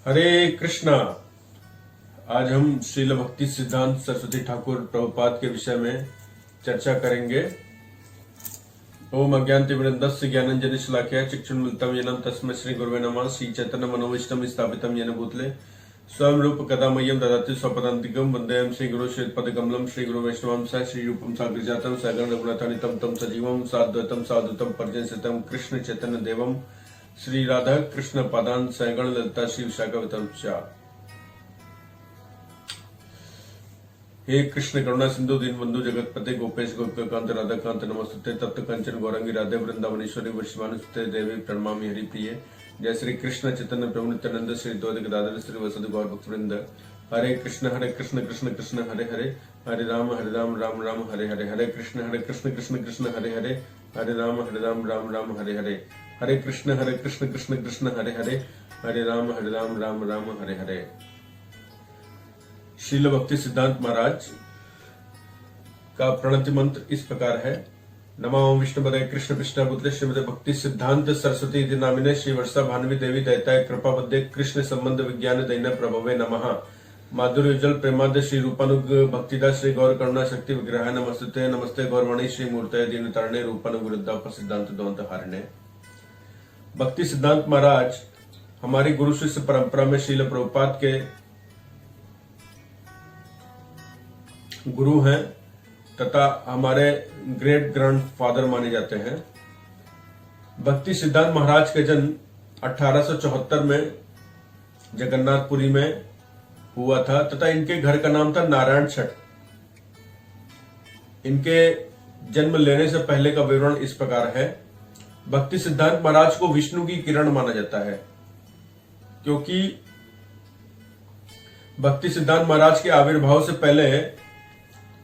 हरे कृष्णा। आज हम श्रील भक्ति सिद्धांत सरस्वती ठाकुर प्रभुपाद के विषय में चर्चा करेंगे। ओम अज्ञानतिमिरन्दस्य ज्ञानांजन शलाकया चक्षुरुन्मीलितं येन तस्मै श्री गुरुवे नमः। श्री चैतन्य मनोभीष्टं स्थापितं येन भूतले स्वयं रूप कदा मह्यं ददाति स्वपदान्तिकं। वन्देऽहं श्री गुरु श्वेतपदकमलं श्री गुरु वैष्णवं स श्री रूपं साग्रजातं सगण रघुनाथान्वितं तं सजीवं साद्वैतं साधुतं पर्जन्यसितं कृष्ण चैतन्य देवं श्री राधा कृष्ण पदान सगण ललिता श्री विशाखावतम चा। हे कृष्ण करुणा सिंधु दीन बंधु जगतपते गोपेश गोपिकांत राधा कांत नमस्ते तप्त कंचन गौरंगी राधे वृंदावनेश्वरी वशिवानुस्ते देवी प्रणमामि हरि प्रिय। जय श्री कृष्ण चैतन्य प्रभु नित्यानंद श्री द्वैत गदाधर श्री वसुदेव गौर भक्तवृंद। हरे कृष्ण कृष्ण कृष्ण हरे हरे हरे राम राम राम हरे हरे। हरे कृष्ण कृष्ण कृष्ण हरे हरे हरे राम राम हरे हरे। हरे कृष्ण कृष्ण कृष्ण हरे हरे हरे राम राम हरे हरे। श्रील भक्ति सिद्धांत महाराज का प्रणति मंत्र इस प्रकार है। नमो विष्णुपदे कृष्ण पृष्ठपुत्रे श्रीमते भक्ति सिद्धांत सरस्वती इति नामिने श्री वर्षा भान्वी देवी दैताय कृपाबद्धे कृष्ण संबंध विज्ञान दैन प्रभवे नमः। माधुर्य उज्जवल प्रेमाद्य श्री रूपानुग भक्तिदा श्री गौर करुणा शक्ति विग्रह नमस्ते नमस्ते गौरवाणी श्री मूर्तये दीन तारणे रूपानुग विरुद्धाप सिद्धांत द्वंत हारिणे। भक्ति सिद्धांत महाराज हमारी गुरु शिष्य परंपरा में श्रील प्रभुपाद के गुरु हैं तथा हमारे ग्रेट ग्रैंडफादर माने जाते हैं। भक्ति सिद्धांत महाराज का जन्म 1874 में जगन्नाथपुरी में हुआ था तथा इनके घर का नाम था नारायण छठ। इनके जन्म लेने से पहले का विवरण इस प्रकार है। भक्ति सिद्धांत महाराज को विष्णु की किरण माना जाता है, क्योंकि भक्ति सिद्धांत महाराज के आविर्भाव से पहले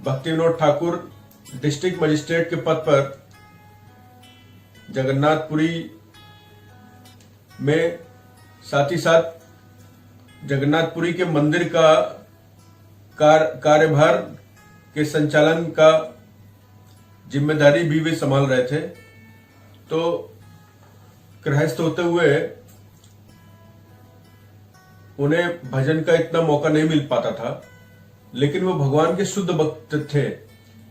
भक्ति विनोद ठाकुर डिस्ट्रिक्ट मजिस्ट्रेट के पद पर जगन्नाथपुरी में, साथ ही साथ जगन्नाथपुरी के मंदिर का कार्यभार के संचालन का जिम्मेदारी भी वे संभाल रहे थे। तो गृहस्थ होते हुए उन्हें भजन का इतना मौका नहीं मिल पाता था, लेकिन वो भगवान के शुद्ध भक्त थे।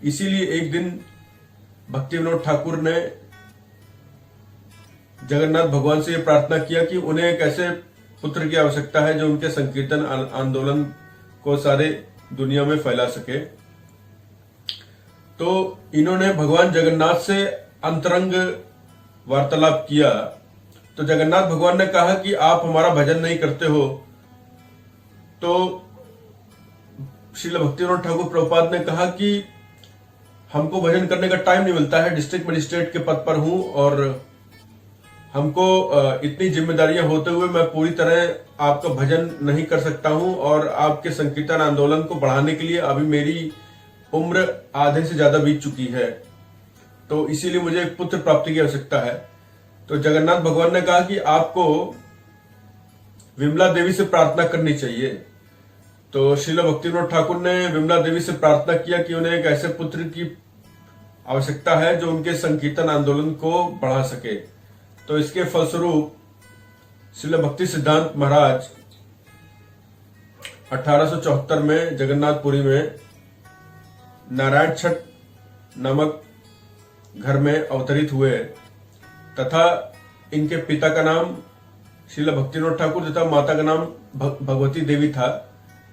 इसीलिए एक दिन भक्ति विनोद ठाकुर ने जगन्नाथ भगवान से ये प्रार्थना किया कि उन्हें एक ऐसे पुत्र की आवश्यकता है जो उनके संकीर्तन आंदोलन को सारे दुनिया में फैला सके। तो इन्होंने भगवान जगन्नाथ से अंतरंग वार्तालाप किया। तो जगन्नाथ भगवान ने कहा कि आप हमारा भजन नहीं करते हो। तो श्रील भक्ति विनोद ठाकुर प्रभुपाद ने कहा कि हमको भजन करने का टाइम नहीं मिलता है, डिस्ट्रिक्ट मजिस्ट्रेट के पद पर हूं और हमको इतनी जिम्मेदारियां होते हुए मैं पूरी तरह आपका भजन नहीं कर सकता हूं और आपके संकीर्तन आंदोलन को बढ़ाने के लिए अभी मेरी उम्र आधे से ज्यादा बीत चुकी है, तो इसीलिए मुझे एक पुत्र प्राप्ति की आवश्यकता है। तो जगन्नाथ भगवान ने कहा कि आपको विमला देवी से प्रार्थना करनी चाहिए। तो श्रील भक्ति विनोद ठाकुर ने विमला देवी से प्रार्थना किया कि उन्हें एक ऐसे पुत्र की आवश्यकता है जो उनके संकीर्तन आंदोलन को बढ़ा सके। तो इसके फलस्वरूप श्रील भक्ति सिद्धांत महाराज 1874 में जगन्नाथपुरी में नारायण छठ नामक घर में अवतरित हुए तथा इनके पिता का नाम श्रील भक्ति विनोद ठाकुर तथा माता का नाम भगवती देवी था।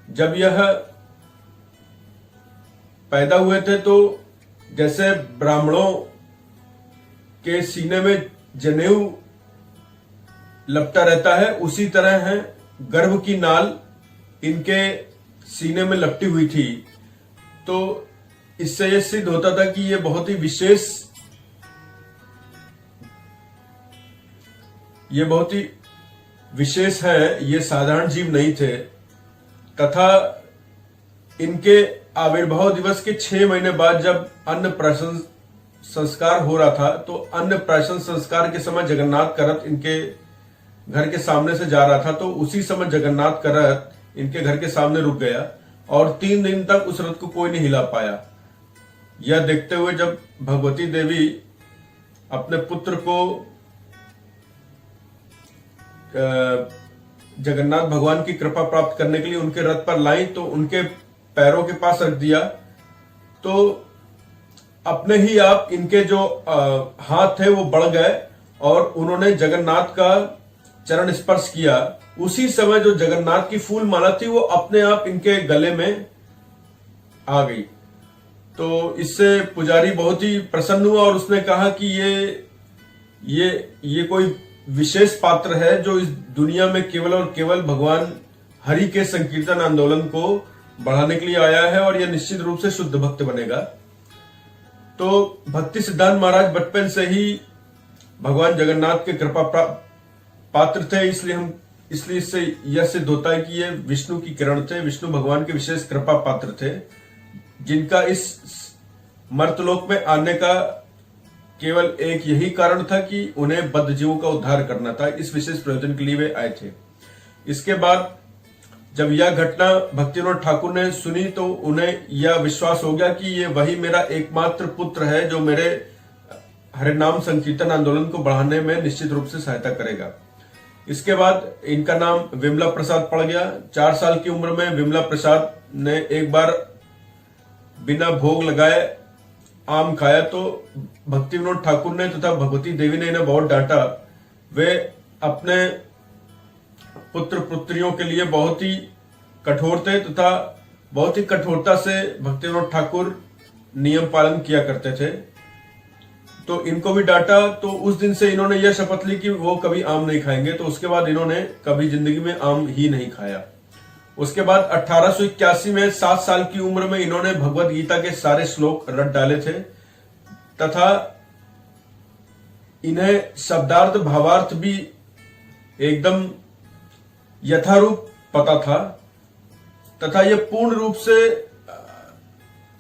जब यह पैदा हुए थे तो जैसे ब्राह्मणों के सीने में जनेऊ लपटा रहता है, उसी तरह है गर्भ की नाल इनके सीने में लपटी हुई थी। तो इससे यह सिद्ध होता था कि यह बहुत ही विशेष है, ये साधारण जीव नहीं थे। तथा इनके आविर्भाव दिवस के 6 महीने बाद जब अन्नप्राशन संस्कार हो रहा था, तो अन्नप्राशन संस्कार के समय जगन्नाथ का रथ इनके घर के सामने से जा रहा था। तो उसी समय जगन्नाथ का रथ इनके घर के सामने रुक गया और 3 दिन तक उस रथ को कोई नहीं हिला पाया। यह देखते हुए जब भगवती देवी अपने पुत्र को जगन्नाथ भगवान की कृपा प्राप्त करने के लिए उनके रथ पर लाई तो उनके पैरों के पास रख दिया, तो अपने ही आप इनके जो हाथ थे वो बढ़ गए और उन्होंने जगन्नाथ का चरण स्पर्श किया। उसी समय जो जगन्नाथ की फूल माला थी वो अपने आप इनके गले में आ गई। तो इससे पुजारी बहुत ही प्रसन्न हुआ और उसने कहा कि ये कोई विशेष पात्र है जो इस दुनिया में केवल और केवल भगवान हरि के संकीर्तन आंदोलन को बढ़ाने के लिए आया है और यह निश्चित रूप से शुद्ध भक्त बनेगा। तो भक्ति सिद्धांत महाराज बचपन से ही भगवान जगन्नाथ के कृपा पात्र थे, इसलिए इससे यह सिद्ध होता है कि ये विष्णु की किरण थे, विष्णु भगवान के विशेष कृपा पात्र थे, जिनका इस मर्तलोक में आने का केवल एक यही कारण था कि उन्हें बद्ध जीवों का उद्धार करना था। इस विशेष प्रयोजन के लिए वे आए थे। इसके बाद जब यह घटना भक्तिविनोद ठाकुर ने सुनी तो उन्हें यह विश्वास हो गया कि ये वही मेरा एकमात्र पुत्र है जो मेरे हरिनाम संकीर्तन आंदोलन को बढ़ाने में निश्चित रूप से सहायता करेगा। इसके बाद इनका नाम विमला प्रसाद पड़ गया। 4 साल की उम्र में विमला प्रसाद ने एक बार बिना भोग लगाए आम खाया तो भक्तिविनोद ठाकुर ने तथा भगवती देवी ने इन्हें बहुत डांटा। वे अपने पुत्र पुत्रियों के लिए बहुत ही कठोर थे तथा बहुत ही कठोरता से भक्तिविनोद ठाकुर नियम पालन किया करते थे। तो इनको भी डांटा, तो उस दिन से इन्होंने यह शपथ ली कि वो कभी आम नहीं खाएंगे। तो उसके बाद इन्होंने कभी जिंदगी में आम ही नहीं खाया। उसके बाद 1881 में 7 साल की उम्र में इन्होंने भगवत गीता के सारे श्लोक रट डाले थे तथा इन्हें शब्दार्थ भावार्थ भी एकदम यथारूप पता था तथा ये पूर्ण रूप से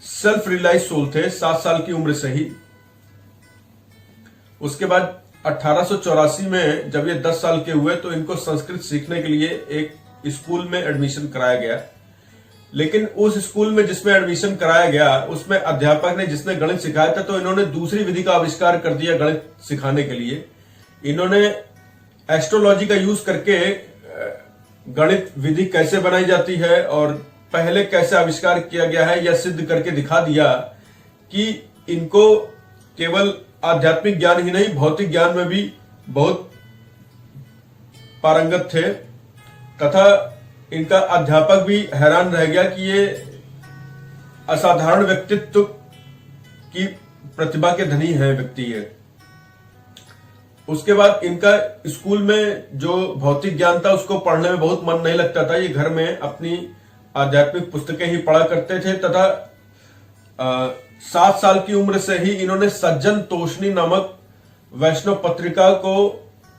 सेल्फ रियलाइज सोल थे 7 साल की उम्र से ही। उसके बाद 1884 में जब ये 10 साल के हुए तो इनको संस्कृत सीखने के लिए एक स्कूल में एडमिशन कराया गया। लेकिन उस स्कूल में जिसमें एडमिशन कराया गया उसमें अध्यापक ने जिसने गणित सिखाया था तो इन्होंने दूसरी विधि का आविष्कार कर दिया गणित सिखाने के लिए। इन्होंने एस्ट्रोलॉजी का यूज करके गणित विधि कैसे बनाई जाती है और पहले कैसे आविष्कार किया गया है यह सिद्ध करके दिखा दिया कि इनको केवल आध्यात्मिक ज्ञान ही नहीं भौतिक ज्ञान में भी बहुत पारंगत थे तथा इनका अध्यापक भी हैरान रह गया कि ये असाधारण व्यक्तित्व की प्रतिभा के धनी है व्यक्ति है। उसके बाद इनका स्कूल में जो भौतिक ज्ञान था उसको पढ़ने में बहुत मन नहीं लगता था। ये घर में अपनी आध्यात्मिक पुस्तकें ही पढ़ा करते थे तथा 7 साल की उम्र से ही इन्होंने सज्जन तोषणी नामक वैष्णव पत्रिका को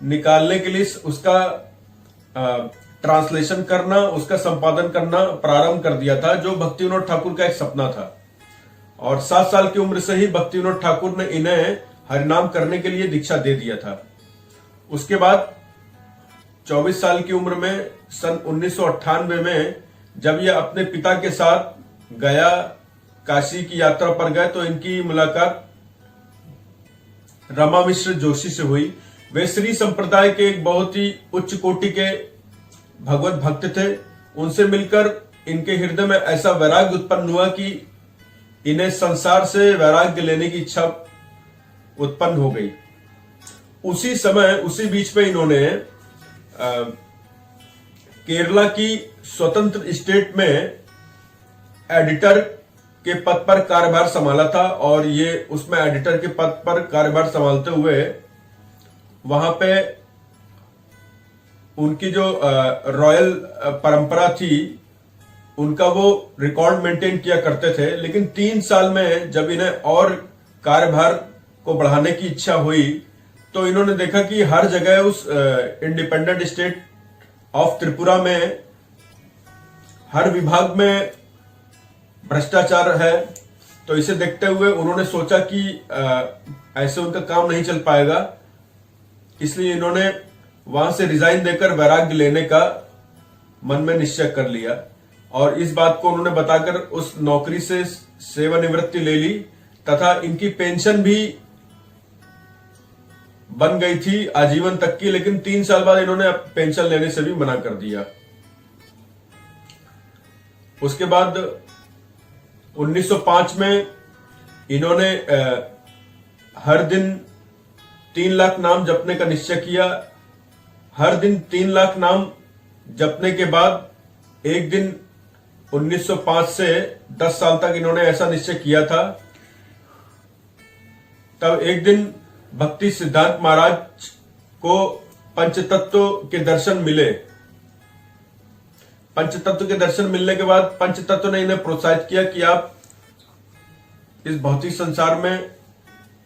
निकालने के लिए उसका ट्रांसलेशन करना उसका संपादन करना प्रारंभ कर दिया था, जो भक्तिविनोद ठाकुर का एक सपना था। और 7 साल की उम्र से ही भक्तिविनोद ठाकुर ने इन्हें हरिनाम करने के लिए दीक्षा दे दिया था। उसके बाद 24 साल की उम्र में सन 1998 में जब ये अपने पिता के साथ गया काशी की यात्रा पर गए तो इनकी मुलाकात रमा मिश्र जोशी से हुई। वे श्री संप्रदाय के एक बहुत ही उच्च कोटि के भगवत भक्त थे। उनसे मिलकर इनके हृदय में ऐसा वैराग्य उत्पन्न हुआ कि इन्हें संसार से वैराग्य लेने की इच्छा उत्पन्न हो गई। उसी समय उसी बीच में इन्होंने केरला की स्वतंत्र स्टेट में एडिटर के पद पर कार्यभार संभाला था और ये उसमें एडिटर के पद पर कार्यभार संभालते हुए वहां पे उनकी जो रॉयल परंपरा थी उनका वो रिकॉर्ड मेंटेन किया करते थे। लेकिन 3 साल में जब इन्हें और कार्यभार को बढ़ाने की इच्छा हुई तो इन्होंने देखा कि हर जगह उस इंडिपेंडेंट स्टेट ऑफ त्रिपुरा में हर विभाग में भ्रष्टाचार है। तो इसे देखते हुए उन्होंने सोचा कि ऐसे उनका काम नहीं चल पाएगा, इसलिए इन्होंने वहां से रिजाइन देकर वैराग्य लेने का मन में निश्चय कर लिया और इस बात को उन्होंने बताकर उस नौकरी से सेवानिवृत्ति ले ली तथा इनकी पेंशन भी बन गई थी आजीवन तक की, लेकिन 3 साल बाद इन्होंने पेंशन लेने से भी मना कर दिया। उसके बाद 1905 में इन्होंने हर दिन 3 लाख नाम जपने का निश्चय किया। हर दिन 3 लाख नाम जपने के बाद एक दिन 1905 से 10 साल तक इन्होंने ऐसा निश्चय किया था। तब एक दिन भक्ति सिद्धांत महाराज को पंचतत्व के दर्शन मिले। पंचतत्व के दर्शन मिलने के बाद पंचतत्व ने इन्हें प्रोत्साहित किया कि आप इस भौतिक संसार में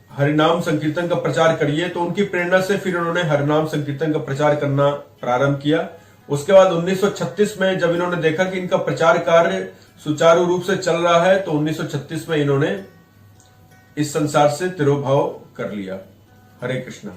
हरिनाम संकीर्तन का प्रचार करिए। तो उनकी प्रेरणा से फिर उन्होंने हरिनाम संकीर्तन का प्रचार करना प्रारंभ किया। उसके बाद 1936 में जब इन्होंने देखा कि इनका प्रचार कार्य सुचारू रूप से चल रहा है, तो 1936 में इन्होंने इस संसार से तिरोभाव कर लिया। हरे कृष्णा।